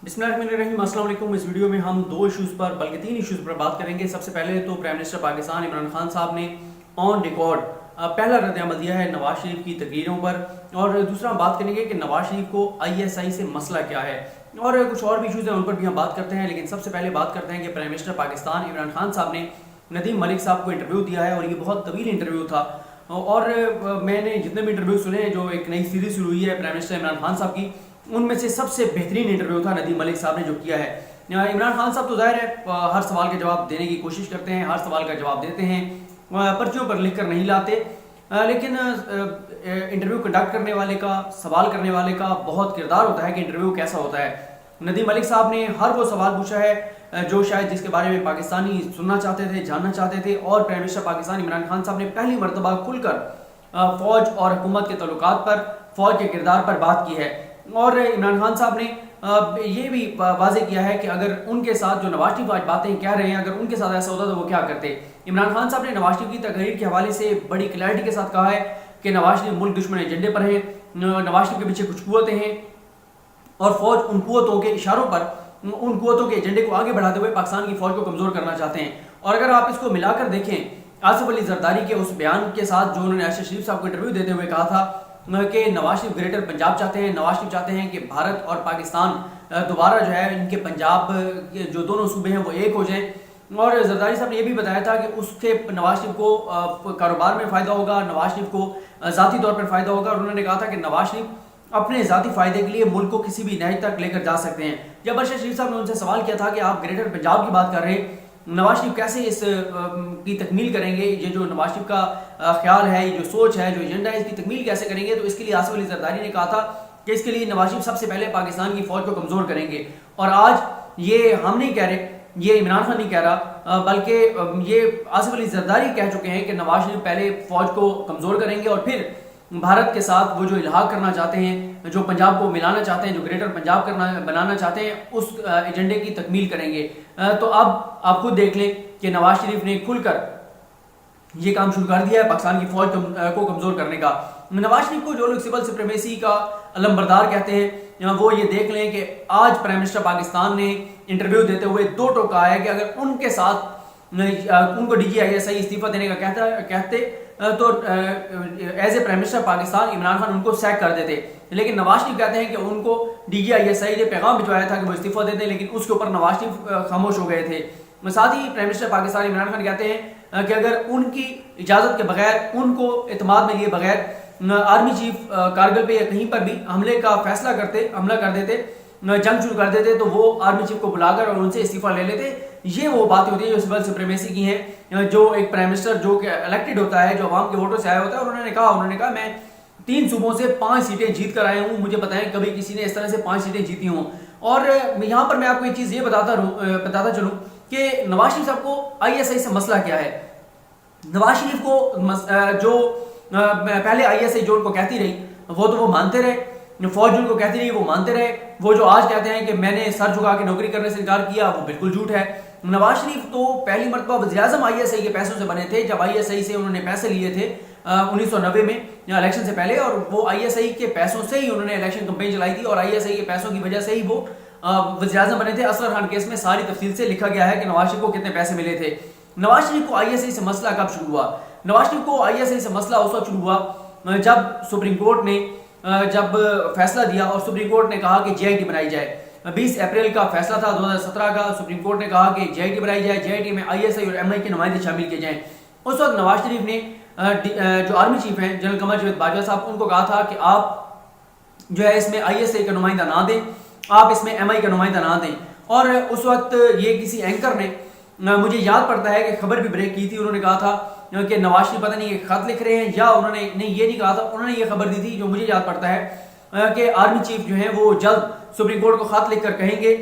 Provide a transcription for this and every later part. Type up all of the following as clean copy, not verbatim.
बिस्मिल्लाहिर्रहमानिर्रहीम। अस्सलाम वालेकुम। इस वीडियो में हम दो इश्यूज़ पर बल्कि तीन इश्यूज़ पर बात करेंगे। सबसे पहले तो प्राइम मिनिस्टर पाकिस्तान इमरान खान साहब ने ऑन रिकॉर्ड पहला रद्द-ए-अमल दिया है नवाज शरीफ की तकरीरों पर, और दूसरा हम बात करेंगे कि नवाज शरीफ को ISI से मसला क्या है, और कुछ और भी इश्यूज़ हैं उन पर भी हम बात करते हैं। लेकिन सबसे पहले बात करते हैं कि प्राइम मिनिस्टर पाकिस्तान इमरान खान साहब ने नदीम मलिक साहब को इंटरव्यू दिया है, और ये बहुत तवील इंटरव्यू था। और मैंने जितने भी इंटरव्यू सुने, जो एक नई सीरीज शुरू हुई है प्राइम मिनिस्टर इमरान खान साहब की, उनमें से सबसे बेहतरीन इंटरव्यू था नदीम मलिक साहब ने जो किया है। इमरान खान साहब तो जाहिर है हर सवाल के जवाब देने की कोशिश करते हैं, हर सवाल का जवाब देते हैं, पर्चियों पर लिख कर नहीं लाते, लेकिन इंटरव्यू कंडक्ट करने वाले का, सवाल करने वाले का बहुत किरदार होता है कि इंटरव्यू कैसा होता है। नदीम मलिक साहब ने हर वो सवाल पूछा है जो शायद जिसके बारे में पाकिस्तानी सुनना चाहते थे, जानना चाहते थे, और प्राइम मिनिस्टर पाकिस्तान इमरान खान साहब ने पहली मरतबा खुलकर फ़ौज और हुकूमत के तल्लुकात पर, फ़ौज के किरदार पर बात की है। और इमरान खान साहब ने ये भी वाज़ेह किया है कि अगर उनके साथ जो नवाज शरीफ आज बातें कह रहे हैं, अगर उनके साथ ऐसा होता तो वो क्या करते। इमरान खान साहब ने नवाज शरीफ की तकरीर के हवाले से बड़ी क्लैरिटी के साथ कहा है कि नवाज शरीफ मुल्क दुश्मन एजेंडे पर हैं, नवाज शरीफ के पीछे कुछ कुव्वतें हैं, और फौज उन कुव्वतों के इशारों पर, उन कुव्वतों के एजेंडे को आगे बढ़ाते हुए पाकिस्तान की फौज को कमज़ोर करना चाहते हैं। और अगर आप इसको मिलाकर देखें आसिफ अली जरदारी के उस बयान के साथ जो उन्होंने अरशद शरीफ साहब को इंटरव्यू देते हुए कहा था कि नवाज शरीफ ग्रेटर पंजाब चाहते हैं, नवाज शरीफ चाहते हैं कि भारत और पाकिस्तान दोबारा जो है इनके पंजाब जो दोनों सूबे हैं वो एक हो जाएं। और जरदारी साहब ने यह भी बताया था कि उससे नवाज शरीफ को कारोबार में फ़ायदा होगा, नवाज शरीफ को ज़ाती तौर पर फ़ायदा होगा, और उन्होंने कहा था कि नवाज शरीफ अपने ज़ाती फ़ायदे के लिए मुल्क को किसी भी नहज तक लेकर जा सकते हैं। जब अरशद शरीफ साहब ने उनसे सवाल किया था कि आप ग्रेटर पंजाब की बात कर रहे हैं, नवाज शरीफ कैसे इस की तकमील करेंगे, ये जो नवाज शरीफ का ख्याल है, ये जो सोच है, जो एजेंडा है, इसकी तकमील कैसे करेंगे, तो इसके लिए आसिफ अली जरदारी ने कहा था कि इसके लिए नवाज शरीफ सबसे पहले पाकिस्तान की फ़ौज को कमज़ोर करेंगे। और आज ये हम नहीं कह रहे, ये इमरान खान नहीं कह रहा, बल्कि ये आसिफ अली जरदारी कह चुके हैं कि नवाज शरीफ पहले फ़ौज को कमज़ोर करेंगे और फिर भारत के साथ वो जो इल्हाक करना चाहते हैं, जो पंजाब को मिलाना चाहते हैं, जो ग्रेटर पंजाब बनाना चाहते हैं, उस एजेंडे की तकमील करेंगे। तो अब आप खुद देख लें कि नवाज शरीफ ने खुलकर ये काम शुरू कर दिया है पाकिस्तान की फौज को कमज़ोर करने का। नवाज शरीफ को जो लोग सिविल सुप्रीमेसी का अलमबरदार कहते हैं, वो ये देख लें कि आज प्राइम मिनिस्टर पाकिस्तान ने इंटरव्यू देते हुए दो टोका है कि अगर उनके साथ उनको DGI इस्तीफा देने का कहते तो as a prime minister Pakistan Imran Khan उनको सैक कर देते। लेकिन नवाज शरीफ कहते हैं कि उनको DGI ने पैगाम भिजवाया था कि वो इस्तीफा देते, लेकिन उसके ऊपर नवाज शरीफ खामोश हो गए थे। साथ ही प्राइम मिनिस्टर पाकिस्तान इमरान खान कहते हैं कि अगर उनकी इजाज़त के बगैर, उनको एतमाद में लिए बगैर आर्मी चीफ कारगिल पे या कहीं पर भी हमले का फैसला करते, हमला कर देते, जंग शुरू कर देते, तो वो आर्मी चीफ को बुलाकर और उनसे इस्तीफा ले लेते। ये वो बातें होती है जो सिविल सुप्रीमेसी की हैं, जो एक प्राइम मिनिस्टर जो कि इलेक्टेड होता है, जो आवाम के वोटों से आया होता है। और उन्होंने कहा मैं 3 सूबों से 5 सीटें जीत कर आया हूँ, मुझे बताएं कभी किसी ने इस तरह से 5 सीटें जीती हों। और यहाँ पर मैं आपको एक चीज़ ये बताता चलूँ कि नवाज शरीफ साहब को ISI से मसला क्या है। नवाज शरीफ को जो पहले ISI जो उनको कहती रही वो तो वो मानते रहे, फौज उनको कहती रही वो मानते रहे। वो जो आज कहते हैं कि मैंने सर झुका के नौकरी करने से इनकार किया, वो बिल्कुल झूठ है। नवाज शरीफ तो पहली मरतबा वज़ीर-ए-आज़म ISI के पैसों से बने थे, जब ISI से उन्होंने पैसे लिए थे 1990 में इलेक्शन से पहले, और वो ISI के पैसों से ही उन्होंने इलेक्शन कैंपेन चलाई थी, और ISI के पैसों की वजह से ही वो वज़ीर-ए-आज़म बने थे। असगर खान केस में सारी तफसील से लिखा गया है कि नवाज शरीफ को कितने पैसे मिले थे। नवाज शरीफ को ISI से मसला कब शुरू हुआ? नवाज शरीफ को ISI से मसला उस वक्त शुरू हुआ जब सुप्रीम कोर्ट ने जब फैसला दिया और सुप्रीम कोर्ट ने कहा कि JIT बनाई जाए। 20 अप्रैल का फैसला था 2017 का। सुप्रीम कोर्ट ने कहा कि JIT बनाई जाए, JIT में ISI और MI के नुमाइंदे शामिल किए जाएं। उस वक्त नवाज शरीफ ने जो आर्मी चीफ हैं जनरल कमर जावेद बाजवा साहब, उनको कहा था कि आप जो है इसमें ISI का नुमाइंदा ना दें, आप इसमें MI का नुमाइंदा ना दें। और उस वक्त ये किसी एंकर ने, मुझे याद पड़ता है कि खबर भी ब्रेक की थी, उन्होंने कहा था कि नवाज शरीफ पता नहीं ये खत लिख रहे हैं, या उन्होंने नहीं ये नहीं कहा था, उन्होंने ये खबर दी थी जो मुझे याद पड़ता है कि आर्मी चीफ जो है वो जल्द सुप्रीम कोर्ट को खत लिखकर कहेंगे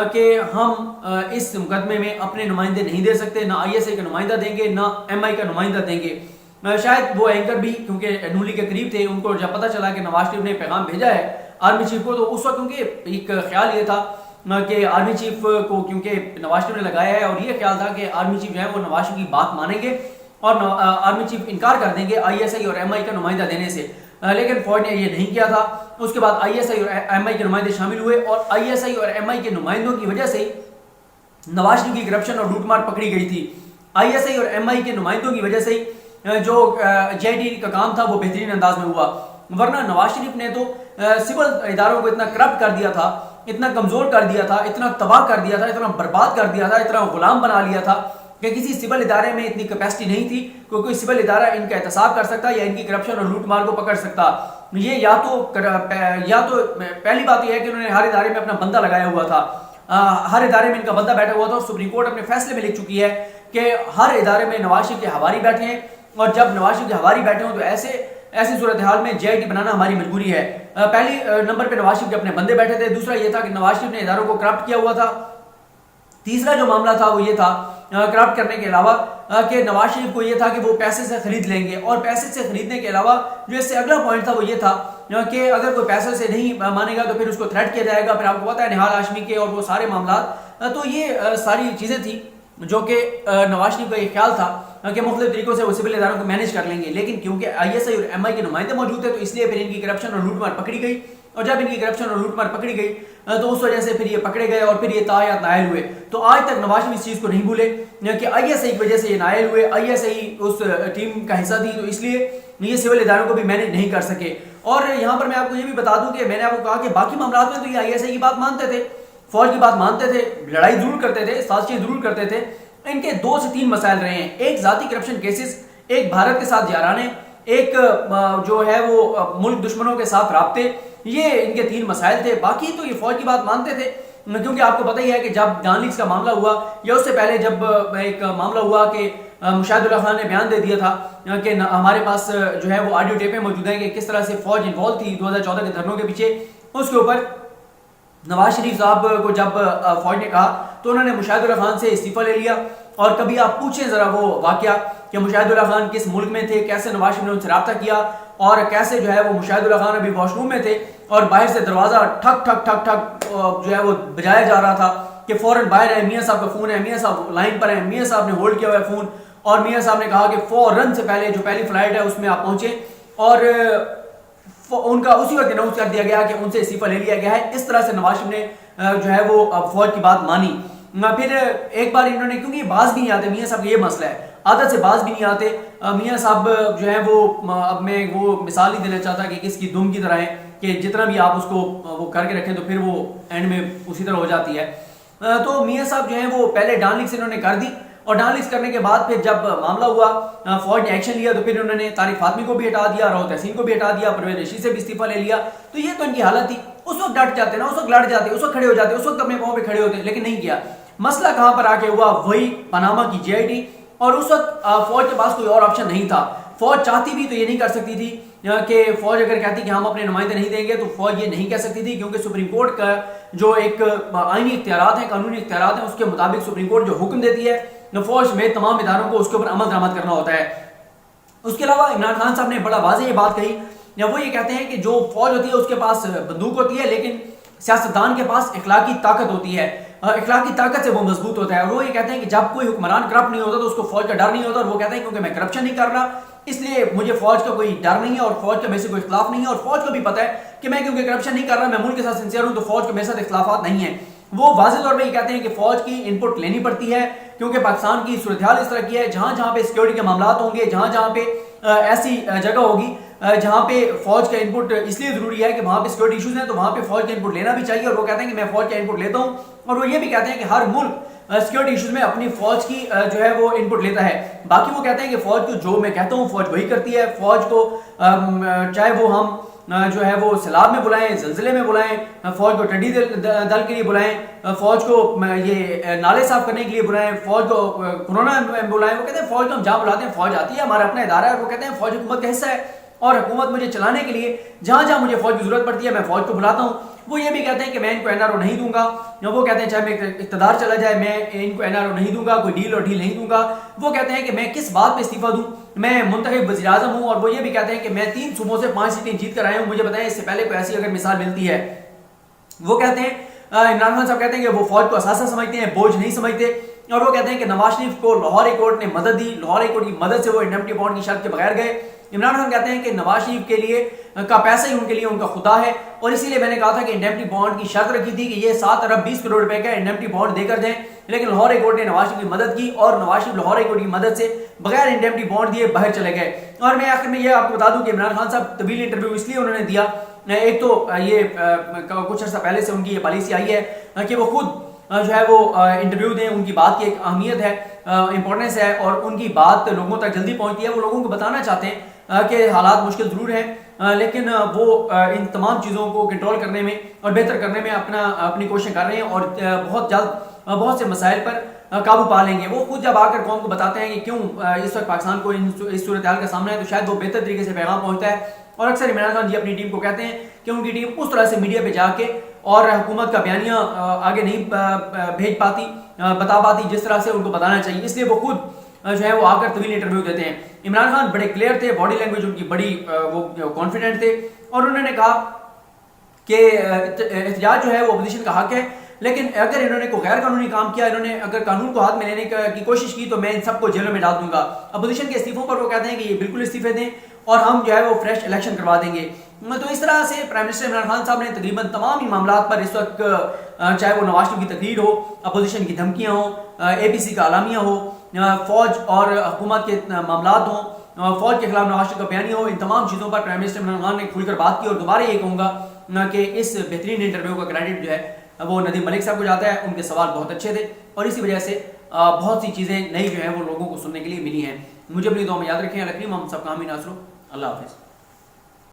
कि हम इस मुकदमे में अपने नुमाइंदे नहीं दे सकते, ना ISI का नुमाइंदा देंगे, ना MI का नुमाइंदा देंगे। शायद वो एंकर भी क्योंकि नूली के करीब थे, उनको जब पता चला कि नवाज शरीफ ने पैगाम भेजा है आर्मी चीफ को, तो उस वक्त क्योंकि एक ख्याल ये था कि आर्मी चीफ को क्योंकि नवाज शरीफ ने लगाया है, और ये ख्याल था कि आर्मी चीफ जो है वो नवाज शरीफ की बात मानेंगे और आर्मी चीफ इनकार कर देंगे ISI और MI का नुमाइंदा देने से। لیکن فوج نے یہ نہیں کیا تھا. اس کے بعد آئی ایس آئی اور ایم آئی کے نمائندے شامل ہوئے اور آئی ایس آئی اور ایم آئی کے نمائندوں کی وجہ سے نواز شریف کی کرپشن اور لوٹ مار پکڑی گئی تھی. آئی ایس آئی اور ایم آئی کے نمائندوں کی وجہ سے جو جے ڈی کا کام تھا وہ بہترین انداز میں ہوا, ورنہ نواز شریف نے تو سول اداروں کو اتنا کرپٹ کر دیا تھا, اتنا کمزور کر دیا تھا, اتنا تباہ کر دیا تھا, اتنا برباد کر دیا تھا, اتنا غلام بنا لیا تھا کہ کسی سول ادارے میں اتنی کیپیسٹی نہیں تھی کہ کوئی سول ادارہ ان کا احتساب کر سکتا یا ان کی کرپشن اور لوٹ مار کو پکڑ سکتا. یہ یا تو پہلی بات یہ ہے کہ انہوں نے ہر ادارے میں اپنا بندہ لگایا ہوا تھا, ہر ادارے میں ان کا بندہ بیٹھا ہوا تھا, اور سپریم کورٹ اپنے فیصلے میں لکھ چکی ہے کہ ہر ادارے میں نواز شریف کے حواری بیٹھے ہیں, اور جب نواز شریف کے حواری بیٹھے ہوں تو ایسی صورتحال میں جے آئی ٹی بنانا ہماری مجبوری ہے. پہلی نمبر پہ نواز شریف کے اپنے بندے بیٹھے تھے, دوسرا یہ تھا کہ نواز شریف نے اداروں کو کرپٹ کیا ہوا تھا, تیسرا جو معاملہ تھا وہ یہ تھا کرپٹ کرنے کے علاوہ کہ نواز شریف کو یہ تھا کہ وہ پیسے سے خرید لیں گے, اور پیسے سے خریدنے کے علاوہ جو اس سے اگلا پوائنٹ تھا وہ یہ تھا کہ اگر کوئی پیسے سے نہیں مانے گا تو پھر اس کو تھریٹ کیا جائے گا. پھر آپ کو پتا ہے نہال ہاشمی کے اور وہ سارے معاملات, تو یہ ساری چیزیں تھیں جو کہ نواز شریف کا یہ خیال تھا کہ مختلف طریقوں سے وہ سول اداروں کو مینیج کر لیں گے. لیکن کیونکہ آئی ایس آئی اور ایم آئی کے نمائندے موجود تھے تو اس لیے پھر ان کی کرپشن اور لوٹ مار پکڑی گئی, اور جب ان کی کرپشن اور لوٹ مار پکڑی گئی تو اس وجہ سے پھر یہ پکڑے گئے اور پھر یہ تاحیات نائل ہوئے. تو آج تک نواز شریف اس چیز کو نہیں بھولے کہ آئی ایس آئی کی وجہ سے یہ نائل ہوئے, I S I us team کا حصہ تھی, تو اس لیے یہ سول اداروں کو بھی مینیج نہیں کر سکے. اور یہاں پر میں آپ کو یہ بھی بتا دوں کہ میں نے آپ کو کہا کہ باقی معاملات میں تو یہ آئی ایس آئی کی بات مانتے تھے, فوج کی بات مانتے تھے, لڑائی ضرور کرتے تھے, سازشیں ضرور کرتے تھے. ان کے 2 سے 3 مسائل رہے ہیں, ایک ذاتی کرپشن کیسز, ایک بھارت کے ساتھ یارانے, ایک جو ہے وہ ملک دشمنوں کے ساتھ رابطے, یہ ان کے 3 مسائل تھے. باقی تو یہ فوج کی بات مانتے تھے, کیونکہ آپ کو پتہ ہی ہے کہ جب ڈان لیکس کا معاملہ ہوا یا اس سے پہلے جب ایک معاملہ ہوا کہ مشاہد اللہ خان نے بیان دے دیا تھا کہ ہمارے پاس جو ہے وہ آڈیو ٹیپیں موجود ہیں کہ کس طرح سے فوج انوالو تھی 2014 کے دھرنوں کے پیچھے. اس کے اوپر نواز شریف صاحب کو جب فوج نے کہا تو انہوں نے مشاہد اللہ خان سے استعفیٰ لے لیا. اور کبھی آپ پوچھیں ذرا وہ واقعہ کہ مشاہد اللہ خان کس ملک میں تھے, کیسے نواز شریف نے ان سے رابطہ کیا, اور کیسے جو ہے وہ مشاہد اللہ خان ابھی واش روم میں تھے اور باہر سے دروازہ ٹھک ٹھک ٹھک ٹھک جو ہے وہ بجایا جا رہا تھا کہ فوراً باہر ہے, میاں صاحب کا فون ہے, میاں صاحب لائن پر ہیں, میاں صاحب نے ہولڈ کیا ہوا ہے فون, اور میاں صاحب نے کہا کہ فوراً سے پہلے جو پہلی فلائٹ ہے اس میں آپ پہنچیں, اور ان کا اسی وقت اناؤنس کر دیا گیا کہ ان سے استعفیٰ لے لیا گیا ہے. اس طرح سے نواز شریف نے جو ہے وہ فوج کی بات مانی. پھر ایک بار انہوں نے, کیونکہ یہ باز بھی نہیں آتے, میاں صاحب کا یہ مسئلہ ہے, عادت سے باز بھی نہیں آتے میاں صاحب جو ہے وہ, اب میں وہ مثال نہیں دینا چاہتا کہ کس کی دم کی طرح ہے کہ جتنا بھی آپ اس کو وہ کر کے رکھیں تو پھر وہ اینڈ میں اسی طرح ہو جاتی ہے. تو میاں صاحب جو ہیں وہ پہلے ڈان لیکس انہوں نے کر دی, اور ڈان لیکس کرنے کے بعد پھر جب معاملہ ہوا فوج نے ایکشن لیا تو پھر انہوں نے طارق فاطمی کو بھی ہٹا دیا, راؤ تحسین کو بھی ہٹا دیا, پرویز رشید سے بھی استعفیٰ لے لیا. تو یہ تو ان کی حالت تھی. اس وقت ڈٹ جاتے نا, اس وقت لڑ جاتے, اس وقت کھڑے ہو جاتے, اس وقت اپنے پاؤں پہ کھڑے ہوتے, لیکن نہیں کیا. مسئلہ کہاں پر آ کے ہوا, وہی پاناما کی جے آئی ٹی, اور اس وقت فوج کے پاس کوئی اور آپشن نہیں تھا. فوج چاہتی بھی تو یہ نہیں کر سکتی تھی کہ فوج اگر کہتی کہ ہم اپنے نمائندے نہیں دیں گے تو فوج یہ نہیں کہہ سکتی تھی, کیونکہ سپریم کورٹ کا جو ایک آئینی اختیارات ہیں, قانونی اختیارات ہیں, اس کے مطابق سپریم کورٹ جو حکم دیتی ہے فوج میں تمام اداروں کو اس کے اوپر عمل درآمد کرنا ہوتا ہے. اس کے علاوہ عمران خان صاحب نے بڑا واضح یہ بات کہی, وہ یہ کہتے ہیں کہ جو فوج ہوتی ہے اس کے پاس بندوق ہوتی ہے, لیکن سیاستدان کے پاس اخلاقی طاقت ہوتی ہے, اخلاقی طاقت سے وہ مضبوط ہوتا ہے. اور وہ یہ کہتے ہیں کہ جب کوئی حکمران کرپٹ نہیں ہوتا تو اس کو فوج کا ڈر نہیں ہوتا, اور وہ کہتے ہیں کیونکہ میں کرپشن نہیں کر رہا اس لیے مجھے فوج کا کوئی ڈر نہیں ہے, اور فوج کا میرے سے کوئی اختلاف نہیں ہے, اور فوج کو بھی پتہ ہے کہ میں کیونکہ کرپشن نہیں کر رہا, میں ملک کے ساتھ سنسیئر ہوں, تو فوج کے میرے ساتھ اختلافات نہیں ہیں. وہ واضح طور پہ یہ کہتے ہیں کہ فوج کی ان پٹ لینی پڑتی ہے, کیونکہ پاکستان کی صورتحال اس طرح کی ہے جہاں جہاں پہ سیکورٹی کے معاملات ہوں گے, جہاں جہاں پہ ایسی جگہ ہوگی جہاں پہ فوج کا ان پٹ اس لیے ضروری ہے کہ وہاں پہ سیکورٹی ایشوز ہیں, تو وہاں پہ فوج کا ان پٹ لینا بھی چاہیے. اور وہ کہتے ہیں کہ میں فوج کا ان پٹ لیتا ہوں, اور وہ یہ بھی کہتے ہیں کہ ہر ملک سیکورٹی ایشوز میں اپنی فوج کی جو ہے وہ ان پٹ لیتا ہے. باقی وہ کہتے ہیں کہ فوج کو جو میں کہتا ہوں فوج وہی کرتی ہے. فوج کو چاہے وہ ہم جو ہے وہ سیلاب میں بلائیں, زلزلے میں بلائیں, فوج کو ٹڈی دل کے لیے بلائیں, فوج کو یہ نالے صاف کرنے کے لیے بلائیں, فوج کو کورونا میں بلائیں, وہ کہتے ہیں فوج کو ہم جہاں بلاتے ہیں فوج آتی ہے, ہمارا اپنا ادارہ ہے. وہ کہتے ہیں فوج حکومت کا حصہ ہے, اور حکومت مجھے چلانے کے لیے جہاں جہاں مجھے فوج کی ضرورت پڑتی ہے میں فوج کو بلاتا ہوں. وہ یہ بھی کہتے ہیں کہ میں ان کو این آر او نہیں دوں گا, وہ کہتے ہیں چاہے میں اقتدار چلا جائے میں ان کو این آر او نہیں دوں گا, کوئی ڈیل اور ڈھیل نہیں دوں گا. وہ کہتے ہیں کہ میں کس بات پہ استعفیٰ دوں, میں منتخب وزیر اعظم ہوں. اور وہ یہ بھی کہتے ہیں کہ میں 3 صوبوں سے 5 سیٹیں جیت کر آئے ہوں, مجھے بتائیں اس سے پہلے کوئی ایسی اگر مثال ملتی ہے. وہ کہتے ہیں عمران خان صاحب کہتے ہیں کہ وہ فوج کو اثاثہ سمجھتے ہیں, بوجھ نہیں سمجھتے. और वो कहते हैं कि नवाज शरीफ को लाहौर हाई कोर्ट ने मदद दी, लाहौर हाई कोर्ट की मदद से वो इंडेमनिटी बॉन्ड की शर्त के बगैर गए। इमरान खान कहते हैं कि नवाज शरीफ के लिए का पैसा ही उनके लिए उनका खुदा है, और इसीलिए मैंने कहा था कि इंडेमनिटी बॉन्ड की शर्त रखी थी कि ये 7 अरब 20 करोड़ रुपए का इंडेमनिटी बॉन्ड देकर दें, लेकिन लाहौर हाई कोर्ट ने नवाज शरीफ की मदद की और नवाज शरीफ लाहौर हाई कोर्ट की मदद से बगैर इंडेमनिटी बॉन्ड दिए बाहर चले गए। और मैं आखिर में ये आपको बता दूं कि इमरान खान साहब तवील इंटरव्यू इसलिए उन्होंने दिया, एक तो ये कुछ अर्सा पहले से उनकी ये पॉलिसी आई है कि वो खुद जो है वो इंटरव्यू दें, उनकी बात की एक अहमियत है, इंपॉर्टेंस है, और उनकी बात लोगों तक जल्दी पहुंचती है। वो लोगों को बताना चाहते हैं कि हालात मुश्किल ज़रूर हैं, लेकिन वो इन तमाम चीज़ों को कंट्रोल करने में और बेहतर करने में अपनी कोशिश कर रहे हैं, और बहुत जल्द बहुत से मसाइल पर काबू पा लेंगे। वो खुद जब आकर कौम को बताते हैं कि क्यों इस वक्त पाकिस्तान को इस सूरत हाल का सामना है, तो शायद वो बेहतर तरीके से पैगाम पहुंचता है। और अक्सर इमरान खान जी अपनी टीम को कहते हैं कि उनकी टीम उस तरह से मीडिया पे जाके और हुकूमत का बयानिया आगे नहीं भेज पाती, बता पाती जिस तरह से उनको बताना चाहिए, इसलिए वो खुद जो है वो आकर तवील इंटरव्यू देते हैं। इमरान खान बड़े क्लियर थे, बॉडी लैंग्वेज उनकी बड़ी वो कॉन्फिडेंट थे, और उन्होंने कहा कि एहतजाज जो है वो अपोजिशन का हक है, लेकिन अगर इन्होंने कोई गैर कानूनी काम किया, इन्होंने अगर कानून को हाथ में लेने की कोशिश की, तो मैं इन सबको जेलों में डाल दूंगा। अपोजिशन के इस्तीफों पर वो कहते हैं कि ये बिल्कुल इस्तीफे दें और हम जो है वो फ्रेश इलेक्शन करवा देंगे। तो इस तरह से प्राइम मिनिस्टर इमरान खान साहब ने तकरीबन तमाम ही मामला पर इस वक्त, चाहे वो नवाज शरीफ की तकरीर हो, अपोजिशन की धमकियाँ हो, APC का आलामिया हो, फौज और हुकूमत के मामला हों, फौज के खिलाफ नवाज शरीफ का बयानी हो, इन तमाम चीज़ों पर प्राइम मिनिस्टर इमरान खान ने खुलकर बात की। और दोबारा ये कहूँगा कि इस बेहतरीन इंटरव्यू का क्रेडिट जो है वो नदीम मलिक साहब को जाता है। उनके सवाल बहुत अच्छे थे, और इसी वजह से बहुत सी चीज़ें नई जो है वो लोगों को सुनने के लिए मिली हैं। मुझे अपनी दुआ में याद रखें। अलकरीम हम सबका हामी नासरो। अल्लाह हाफिज़।